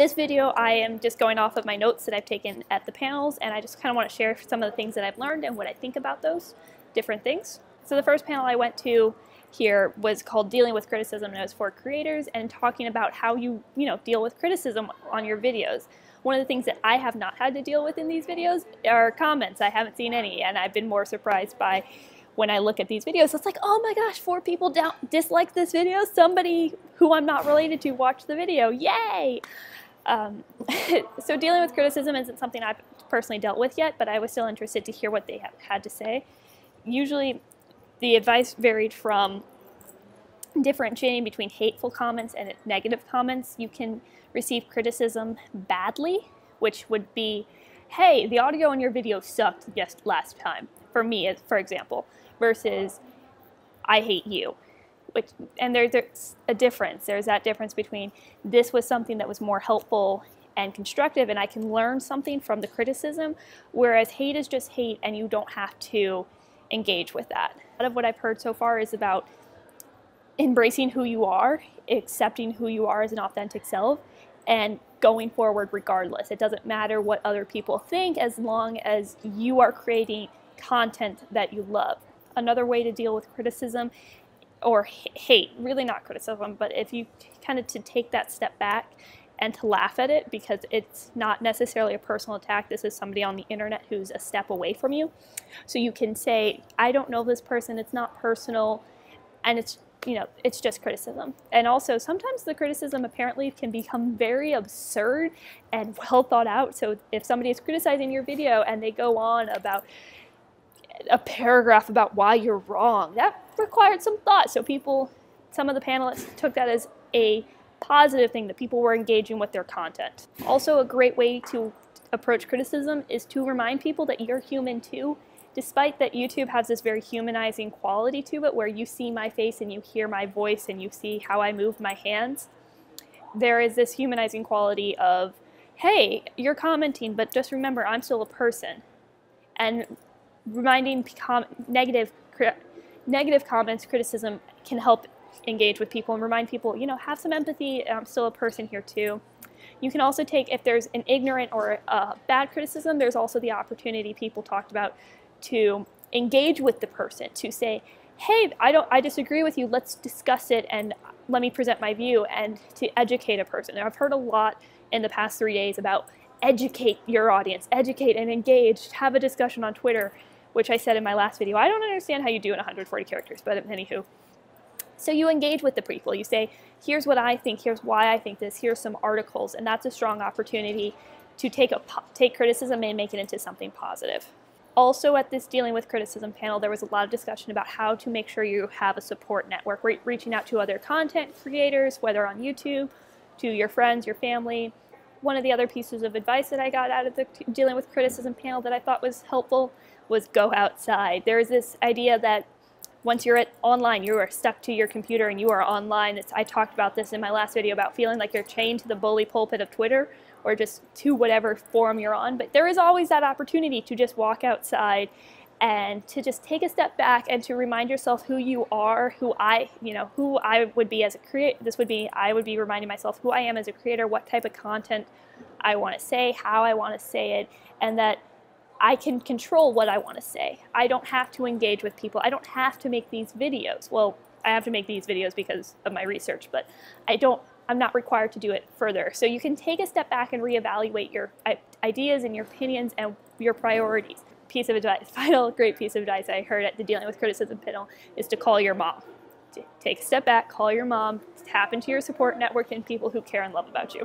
This video, I am just going off of my notes that I've taken at the panels, and I just kind of want to share some of the things that I've learned and what I think about those different things. So the first panel I went to here was called Dealing with Criticism, and it was for creators and talking about how you deal with criticism on your videos. One of the things that I have not had to deal with in these videos are comments. I haven't seen any, and I've been more surprised by when I look at these videos. It's like, oh my gosh, 4 people disliked this video. Somebody who I'm not related to watched the video. Yay! So dealing with criticism isn't something I've personally dealt with yet, but I was still interested to hear what they had to say. Usually the advice varied from differentiating between hateful comments and negative comments. You can receive criticism badly, which would be, hey, the audio in your video sucked last time, for me, for example, versus I hate you. And there's a difference. There's that difference between this was something that was more helpful and constructive and I can learn something from the criticism, whereas hate is just hate and you don't have to engage with that. A lot of what I've heard so far is about embracing who you are, accepting who you are as an authentic self, and going forward regardless. It doesn't matter what other people think as long as you are creating content that you love. Another way to deal with criticism or hate, really not criticism, but if you kind of to take that step back and to laugh at it, because it's not necessarily a personal attack. This is somebody on the internet who's a step away from you. So you can say, I don't know this person, it's not personal, and it's just criticism. And also sometimes the criticism apparently can become very absurd and well thought out. So if somebody is criticizing your video and they go on about a paragraph about why you're wrong, that required some thought. So some of the panelists took that as a positive thing, that people were engaging with their content. Also, a great way to approach criticism is to remind people that you're human too. Despite that YouTube has this very humanizing quality to it, where you see my face and you hear my voice and you see how I move my hands, there is this humanizing quality of, hey, you're commenting, but just remember, I'm still a person. And reminding negative comments, criticism can help engage with people and remind people, have some empathy, I'm still a person here too. You can also take, if there's an ignorant or a bad criticism, there's also the opportunity people talked about to engage with the person, to say, hey, I disagree with you, let's discuss it and let me present my view, and to educate a person. Now, I've heard a lot in the past 3 days about educate your audience, educate and engage, have a discussion on Twitter, which I said in my last video. I don't understand how you do in 140 characters, but anywho. So you engage with the people. You say, here's what I think, here's why I think this, here's some articles, and that's a strong opportunity to take criticism and make it into something positive. Also at this Dealing with Criticism panel, there was a lot of discussion about how to make sure you have a support network, reaching out to other content creators, whether on YouTube, to your friends, your family. One of the other pieces of advice that I got out of the Dealing with Criticism panel that I thought was helpful was go outside. There's this idea that once you're online, you are stuck to your computer and you are online. I talked about this in my last video about feeling like you're chained to the bully pulpit of Twitter or just to whatever forum you're on. But there is always that opportunity to just walk outside and to just take a step back and to remind yourself who you are, who I would be as a creator. I would be reminding myself who I am as a creator, what type of content I want to say, how I want to say it, and that I can control what I want to say. I don't have to engage with people. I don't have to make these videos. Well, I have to make these videos because of my research, but I'm not required to do it further. So you can take a step back and reevaluate your ideas and your opinions and your priorities. Piece of advice, final great piece of advice I heard at the Dealing with Criticism panel is to call your mom. Take a step back, call your mom, tap into your support network and people who care and love about you.